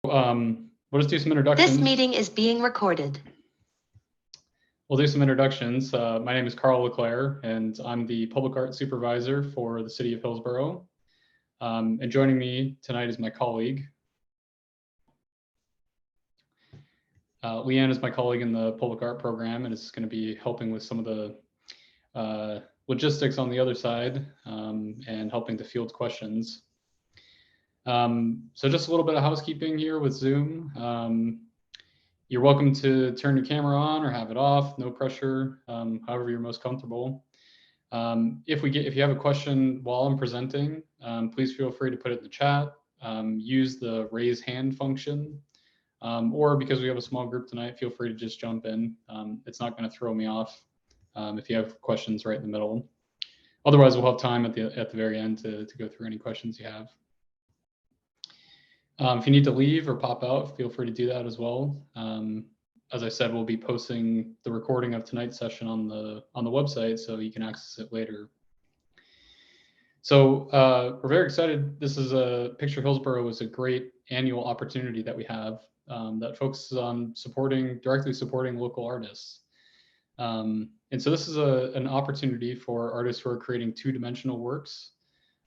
We'll just do some introductions. This meeting is being recorded. We'll do some introductions. My name is Karl LeClair, and I'm the Public Art Supervisor for the City of Hillsboro. And joining me tonight is my colleague. Leanne is my colleague in the Public Art program and is going to be helping with some of the logistics on the other side and helping to field questions. So just a little bit of housekeeping here with Zoom. You're welcome to turn your camera on or have it off, no pressure, however you're most comfortable. If you have a question while I'm presenting, please feel free to put it in the chat, use the raise hand function, or because we have a small group tonight, feel free to just jump in. It's not going to throw me off if you have questions right in the middle. Otherwise, we'll have time at the very end to go through any questions you have. If you need to leave or pop out, feel free to do that as well. As I said, we'll be posting the recording of tonight's session on the website, so you can access it later. So we're very excited. This is Picture Hillsboro is a great annual opportunity that we have that focuses on directly supporting local artists. And so this is an opportunity for artists who are creating two-dimensional works.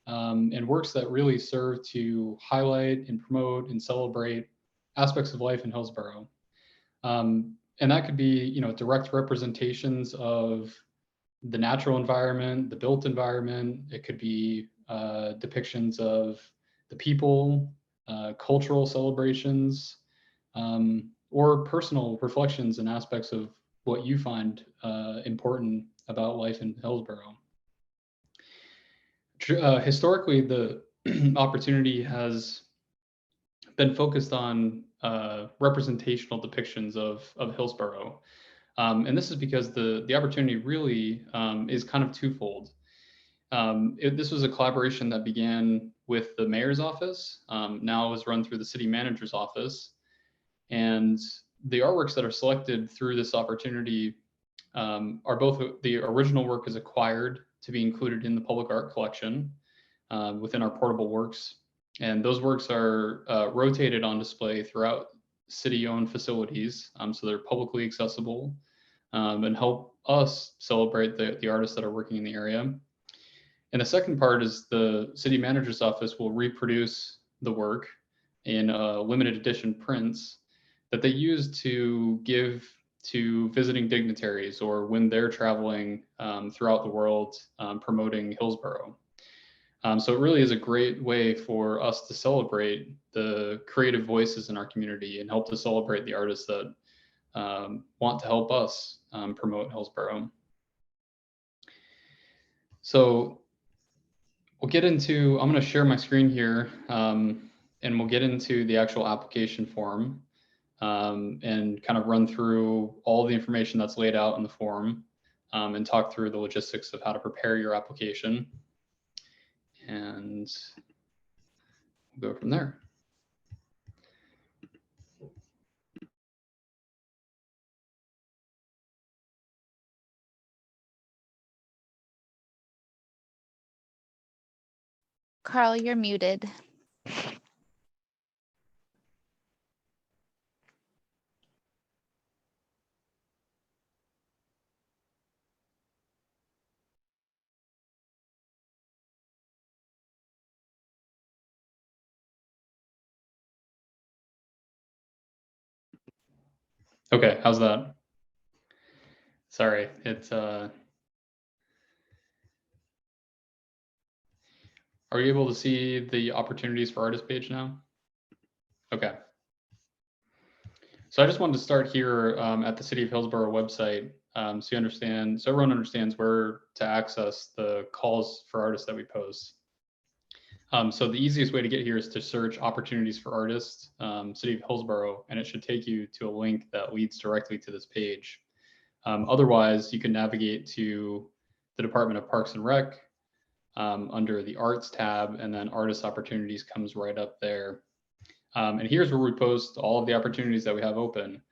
And works that really serve to highlight and promote and celebrate aspects of life in Hillsboro. And that could be, direct representations of the natural environment, the built environment. It could be depictions of the people, cultural celebrations, or personal reflections and aspects of what you find important about life in Hillsboro. Historically, the opportunity has been focused on representational depictions of Hillsboro. And this is because the opportunity really is kind of twofold. This was a collaboration that began with the mayor's office, now is run through the city manager's office. And the artworks that are selected through this opportunity are both the original work is acquired to be included in the public art collection within our portable works. And those works are rotated on display throughout city-owned facilities, so they're publicly accessible and help us celebrate the artists that are working in the area. And the second part is the city manager's office will reproduce the work in limited edition prints that they use to give to visiting dignitaries or when they're traveling throughout the world promoting Hillsboro. So it really is a great way for us to celebrate the creative voices in our community and help to celebrate the artists that want to help us promote Hillsboro. So I'm going to share my screen here and we'll get into the actual application form. And kind of run through all the information that's laid out in the form and talk through the logistics of how to prepare your application. And we'll go from there. Karl, you're muted. Okay, how's that? Sorry, it's are you able to see the opportunities for artist page now? Okay. So I just wanted to start here at the City of Hillsboro website so everyone understands where to access the calls for artists that we post. So the easiest way to get here is to search opportunities for artists, City of Hillsboro, and it should take you to a link that leads directly to this page. Otherwise, you can navigate to the Department of Parks and Rec under the Arts tab, and then Artist Opportunities comes right up there. And here's where we post all of the opportunities that we have open.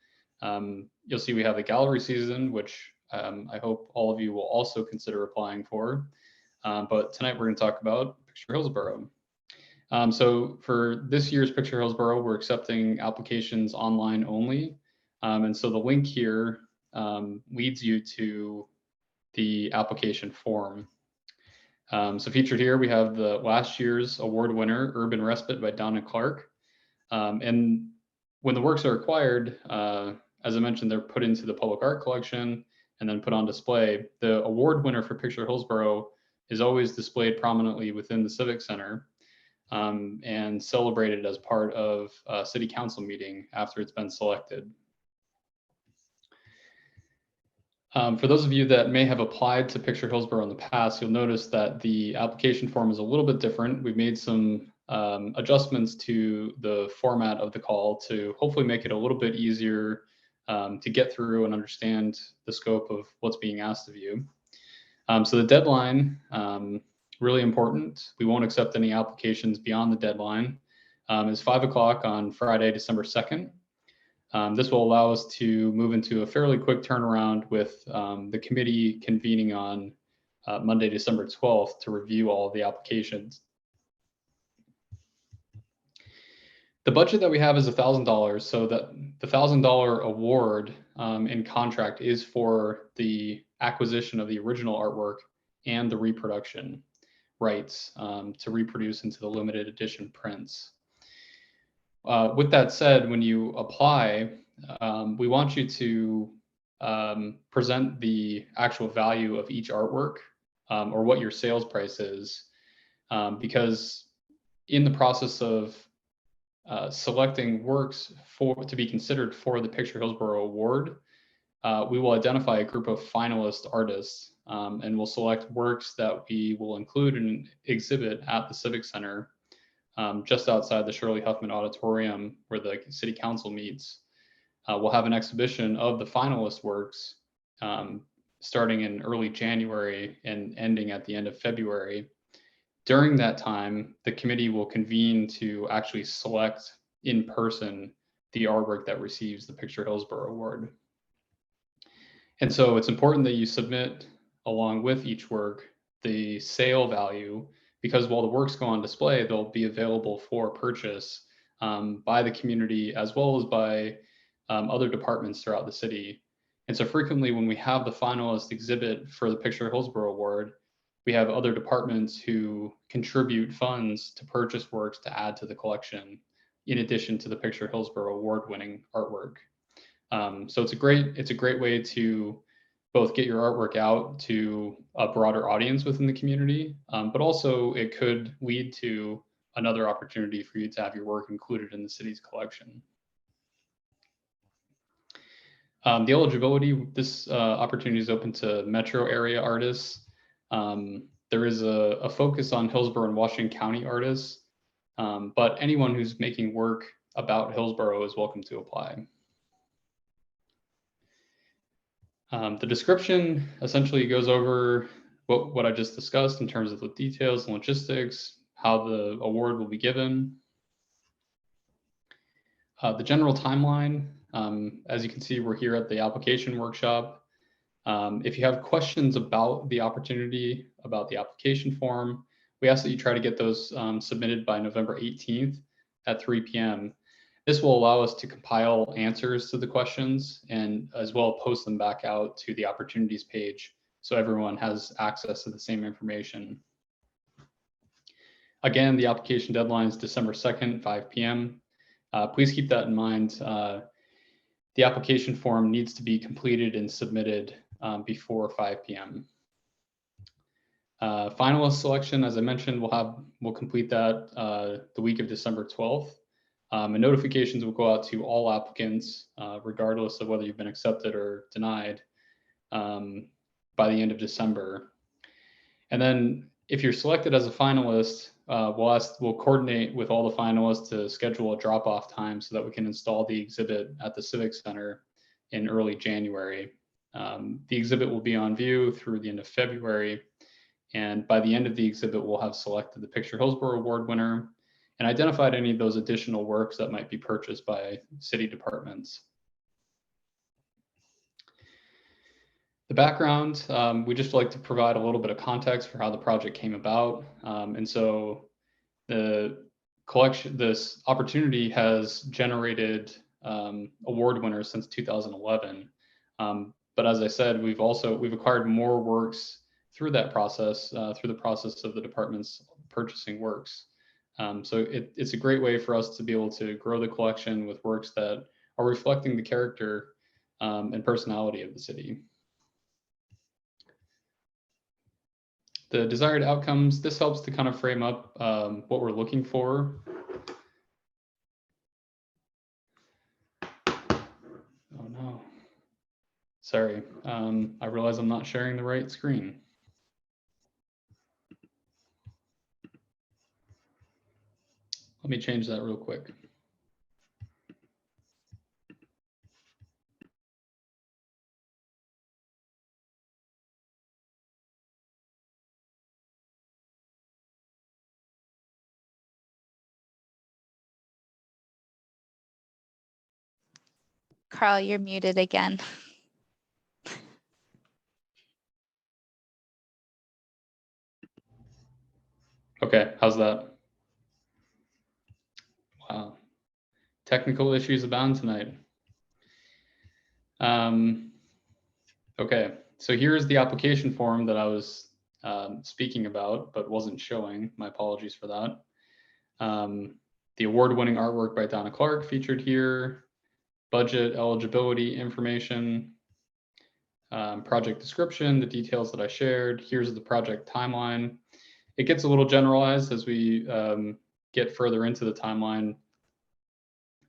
You'll see we have the gallery season, which I hope all of you will also consider applying for. But tonight we're going to talk about Picture Hillsboro. So for this year's Picture Hillsboro, we're accepting applications online only. And so the link here leads you to the application form. So featured here, we have the last year's award winner, Urban Respite by Donna Clark. And when the works are acquired, as I mentioned, they're put into the public art collection and then put on display. The award winner for Picture Hillsboro is always displayed prominently within the Civic Center and celebrated as part of a city council meeting after it's been selected. For those of you that may have applied to Picture Hillsboro in the past, you'll notice that the application form is a little bit different. We've made some adjustments to the format of the call to hopefully make it a little bit easier to get through and understand the scope of what's being asked of you. So the deadline, really important. We won't accept any applications beyond the deadline. Is 5 o'clock on Friday, December 2nd. This will allow us to move into a fairly quick turnaround with the committee convening on Monday, December 12th to review all of the applications. The budget that we have is $1,000, so that the $1,000 award in contract is for the acquisition of the original artwork and the reproduction rights to reproduce into the limited edition prints. With that said, when you apply, we want you to present the actual value of each artwork or what your sales price is, because in the process of selecting works to be considered for the Picture Hillsboro Award, we will identify a group of finalist artists and we'll select works that we will include in an exhibit at the Civic Center just outside the Shirley Huffman Auditorium where the City Council meets. We'll have an exhibition of the finalist works starting in early January and ending at the end of February. During that time, the committee will convene to actually select in person the artwork that receives the Picture Hillsboro Award. And so it's important that you submit along with each work the sale value, because while the works go on display, they'll be available for purchase by the community as well as by other departments throughout the city. And so frequently when we have the finalist exhibit for the Picture Hillsboro Award, we have other departments who contribute funds to purchase works to add to the collection, in addition to the Picture Hillsboro award-winning artwork. So it's a great way to both get your artwork out to a broader audience within the community, but also it could lead to another opportunity for you to have your work included in the city's collection. The eligibility, this opportunity is open to metro area artists. There is a focus on Hillsborough and Washington County artists, but anyone who's making work about Hillsborough is welcome to apply. The description essentially goes over what I just discussed in terms of the details and logistics, how the award will be given. The general timeline, as you can see, we're here at the application workshop. If you have questions about the opportunity, about the application form, we ask that you try to get those submitted by November 18th at 3 p.m. This will allow us to compile answers to the questions and as well post them back out to the opportunities page so everyone has access to the same information. Again, the application deadline is December 2nd, 5 p.m. Please keep that in mind. The application form needs to be completed and submitted before 5 p.m. Finalist selection, as I mentioned, we'll complete that the week of December 12th. And notifications will go out to all applicants, regardless of whether you've been accepted or denied, by the end of December. And then if you're selected as a finalist, we'll coordinate with all the finalists to schedule a drop-off time so that we can install the exhibit at the Civic Center in early January. The exhibit will be on view through the end of February. And by the end of the exhibit, we'll have selected the Picture Hillsboro Award winner and identified any of those additional works that might be purchased by city departments. The background, we just like to provide a little bit of context for how the project came about. And so the this opportunity has generated award winners since 2011. But as I said, we've acquired more works through that process, through the process of the department's purchasing works. So it's a great way for us to be able to grow the collection with works that are reflecting the character and personality of the city. The desired outcomes, this helps to kind of frame up what we're looking for. Oh no, sorry. I realize I'm not sharing the right screen. Let me change that real quick. Carl, you're muted again. Okay, how's that? Wow, technical issues abound tonight. Okay, so here's the application form that I was speaking about, but wasn't showing. My apologies for that. The award-winning artwork by Donna Clark featured here, budget, eligibility information, project description, the details that I shared. Here's the project timeline. It gets a little generalized as we get further into the timeline.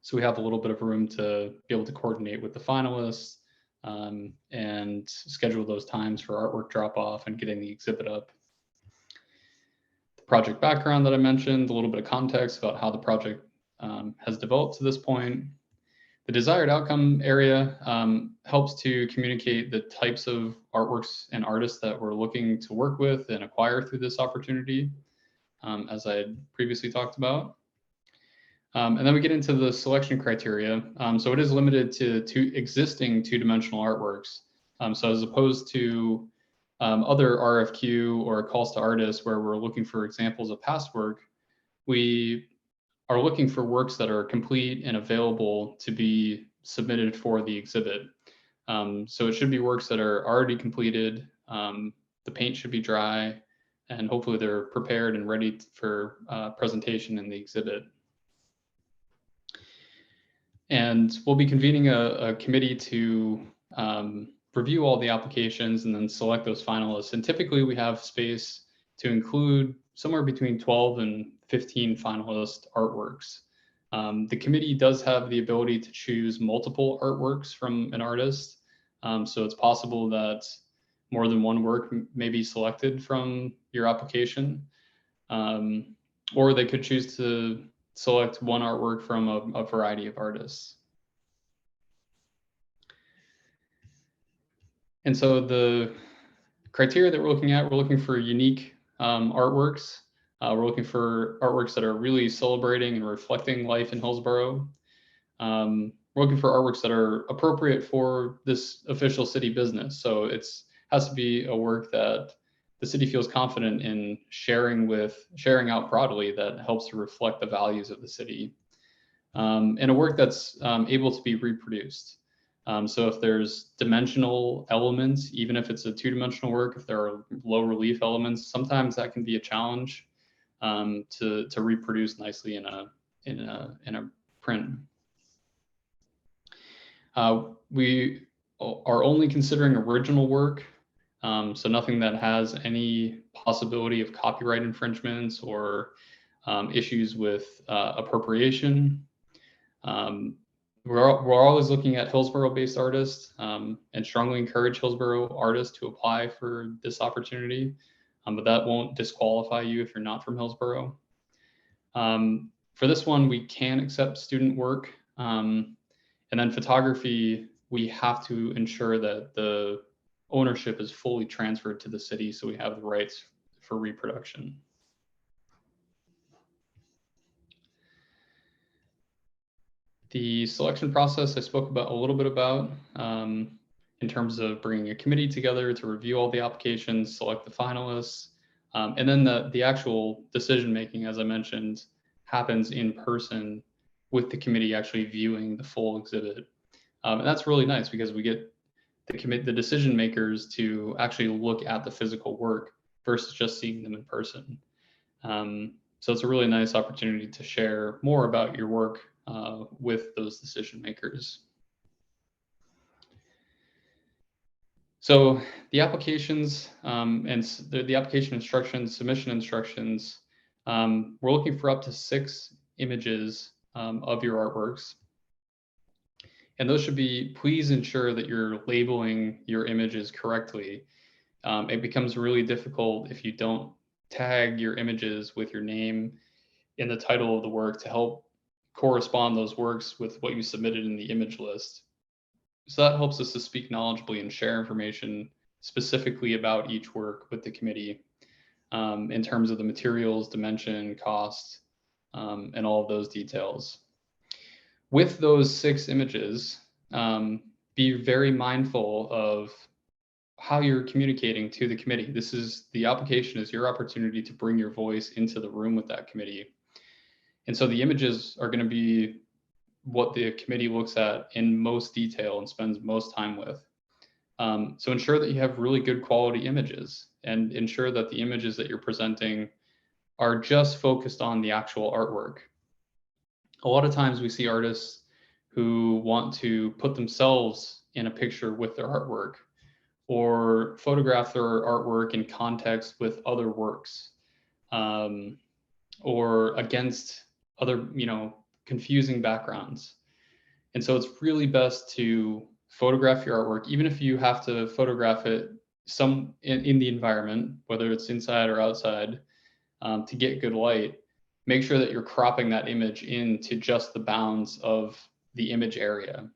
So we have a little bit of room to be able to coordinate with the finalists and schedule those times for artwork drop-off and getting the exhibit up. The project background that I mentioned, a little bit of context about how the project has developed to this point. The desired outcome area helps to communicate the types of artworks and artists that we're looking to work with and acquire through this opportunity, as I had previously talked about. And then we get into the selection criteria. So it is limited to existing two-dimensional artworks. So as opposed to other RFQ or calls to artists where we're looking for examples of past work, we are looking for works that are complete and available to be submitted for the exhibit. So it should be works that are already completed. The paint should be dry, and hopefully they're prepared and ready for presentation in the exhibit. And we'll be convening a committee to review all the applications and then select those finalists. And typically we have space to include somewhere between 12 and 15 finalist artworks. The committee does have the ability to choose multiple artworks from an artist. So it's possible that more than one work may be selected from your application. Or they could choose to select one artwork from a variety of artists. And so the criteria that we're looking for unique artworks. We're looking for artworks that are really celebrating and reflecting life in Hillsboro. We're looking for artworks that are appropriate for this official city business. So has to be a work that the city feels confident in sharing out broadly, that helps to reflect the values of the city. And a work that's able to be reproduced. So if there's dimensional elements, even if it's a two-dimensional work, if there are low relief elements, sometimes that can be a challenge to reproduce nicely in a print. We are only considering original work, so nothing that has any possibility of copyright infringements or issues with appropriation. We're always looking at Hillsboro-based artists and strongly encourage Hillsboro artists to apply for this opportunity, but that won't disqualify you if you're not from Hillsboro. For this one, we can accept student work, and then photography, we have to ensure that the ownership is fully transferred to the city so we have the rights for reproduction. The selection process I spoke about a little bit about in terms of bringing a committee together to review all the applications, select the finalists, and then the actual decision making, as I mentioned, happens in person with the committee actually viewing the full exhibit. And that's really nice because we get the decision makers to actually look at the physical work versus just seeing them in person. So it's a really nice opportunity to share more about your work with those decision makers. So the applications and the application instructions, submission instructions, we're looking for up to 6 images of your artworks. And those should be, please ensure that you're labeling your images correctly. It becomes really difficult if you don't tag your images with your name in the title of the work to help correspond those works with what you submitted in the image list. So that helps us to speak knowledgeably and share information specifically about each work with the committee in terms of the materials, dimension, cost, and all of those details. With those 6 images, be very mindful of how you're communicating to the committee. The application is your opportunity to bring your voice into the room with that committee. And so the images are going to be what the committee looks at in most detail and spends most time with. So ensure that you have really good quality images and ensure that the images that you're presenting are just focused on the actual artwork. A lot of times we see artists who want to put themselves in a picture with their artwork or photograph their artwork in context with other works or against other, confusing backgrounds. And so it's really best to photograph your artwork, even if you have to photograph it in the environment, whether it's inside or outside, to get good light. Make sure that you're cropping that image into just the bounds of the image area.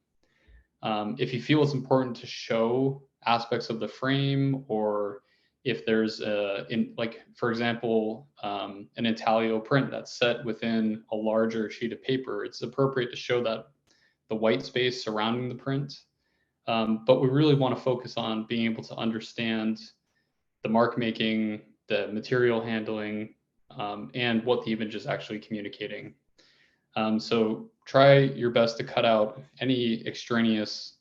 If you feel it's important to show aspects of the frame, or if there's for example, an intaglio print that's set within a larger sheet of paper, it's appropriate to show that the white space surrounding the print. But we really want to focus on being able to understand the mark making, the material handling, and what the image is actually communicating. So try your best to cut out any extraneous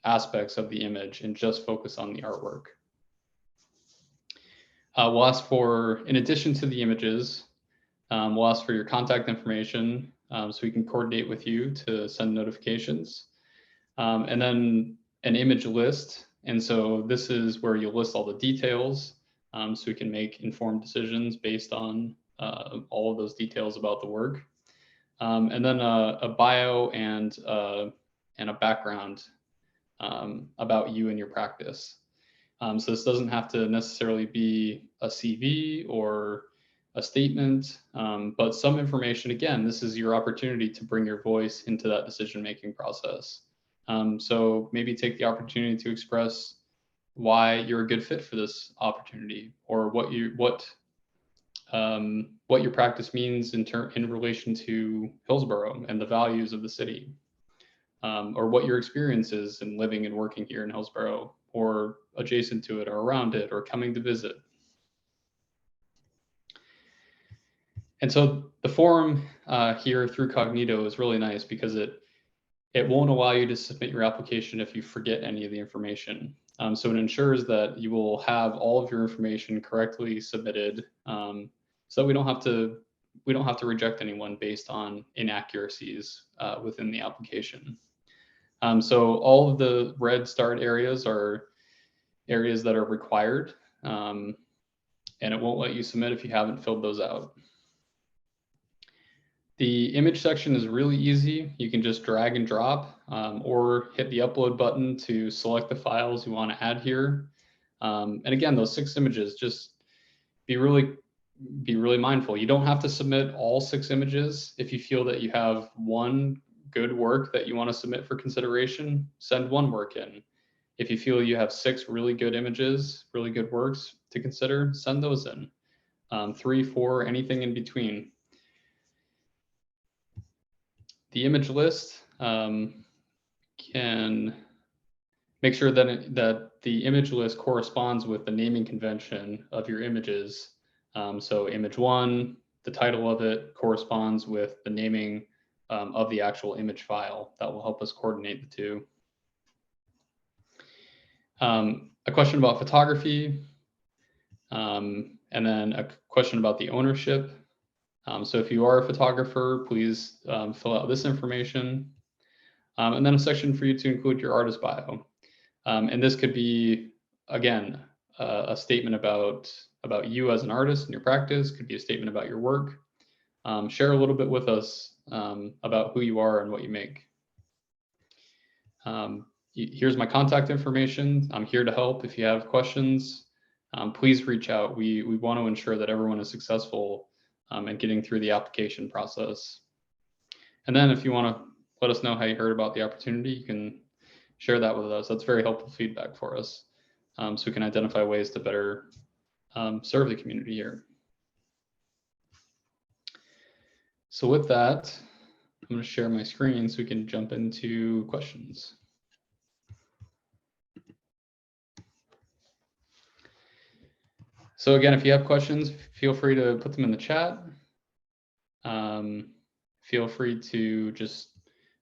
aspects of the image and just focus on the artwork. We'll ask for, in addition to the images, we'll ask for your contact information so we can coordinate with you to send notifications. And then an image list. And so this is where you'll list all the details so we can make informed decisions based on all of those details about the work. And then a bio and a background about you and your practice. So this doesn't have to necessarily be a CV or a statement, but some information. Again, this is your opportunity to bring your voice into that decision-making process. So maybe take the opportunity to express why you're a good fit for this opportunity, or what your practice means in relation to Hillsboro and the values of the city, or what your experience is in living and working here in Hillsboro, or adjacent to it, or around it, or coming to visit. And so the form here through Cognito is really nice because it won't allow you to submit your application if you forget any of the information. So it ensures that you will have all of your information correctly submitted, so that we don't have to reject anyone based on inaccuracies within the application. So all of the red starred areas are areas that are required, and it won't let you submit if you haven't filled those out. The image section is really easy. You can just drag and drop or hit the upload button to select the files you want to add here. And again, those 6 images, just be really mindful. You don't have to submit all 6 images. If you feel that you have one good work that you want to submit for consideration, send 1 work in. If you feel you have 6 really good images, really good works to consider, send those in. 3, 4, anything in between. The image list can make sure that the image list corresponds with the naming convention of your images. So image 1, the title of it corresponds with the naming of the actual image file. That will help us coordinate the two. A question about photography, and then a question about the ownership. So if you are a photographer, please fill out this information. And then a section for you to include your artist bio. And this could be, again, a statement about you as an artist and your practice, could be a statement about your work. Share a little bit with us about who you are and what you make. Here's my contact information. I'm here to help. If you have questions, please reach out. We want to ensure that everyone is successful in getting through the application process. And then if you want to let us know how you heard about the opportunity, you can share that with us. That's very helpful feedback for us, so we can identify ways to better serve the community here. So with that, I'm going to share my screen so we can jump into questions. So again, if you have questions, feel free to put them in the chat. Feel free to just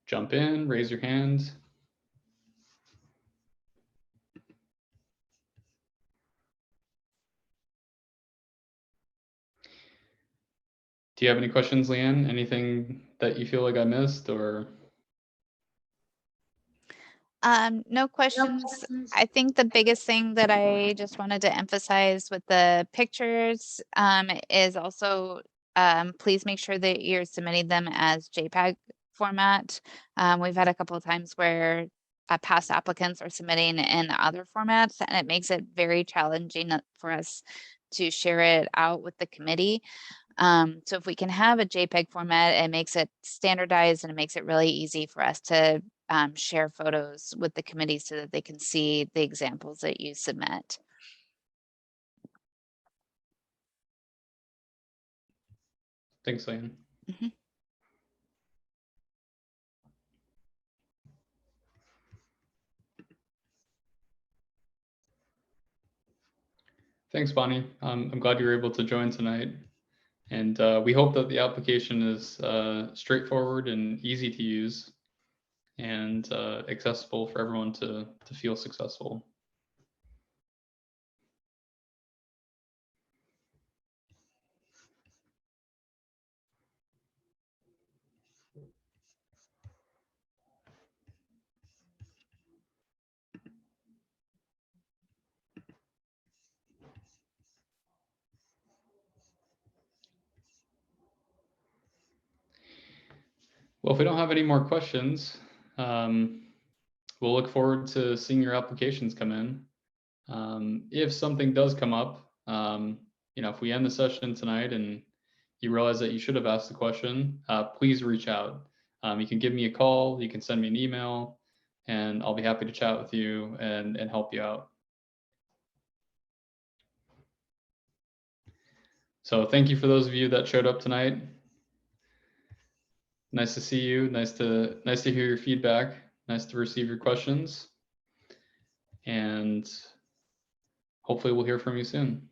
jump in, raise your hand. Do you have any questions, Leanne? Anything that you feel like I missed or? No questions. I think the biggest thing that I just wanted to emphasize with the pictures is also please make sure that you're submitting them as JPEG format. We've had a couple of times where past applicants are submitting in other formats, and it makes it very challenging for us to share it out with the committee. So if we can have a JPEG format, it makes it standardized and it makes it really easy for us to share photos with the committee so that they can see the examples that you submit. Thanks, Leanne. Mm-hmm. Thanks, Bonnie. I'm glad you were able to join tonight. And we hope that the application is straightforward and easy to use and accessible for everyone to feel successful. Well, if we don't have any more questions, we'll look forward to seeing your applications come in. If something does come up, if we end the session tonight and you realize that you should have asked the question, please reach out. You can give me a call, you can send me an email, and I'll be happy to chat with you and help you out. So thank you for those of you that showed up tonight. Nice to see you. Nice to hear your feedback. Nice to receive your questions. And hopefully we'll hear from you soon.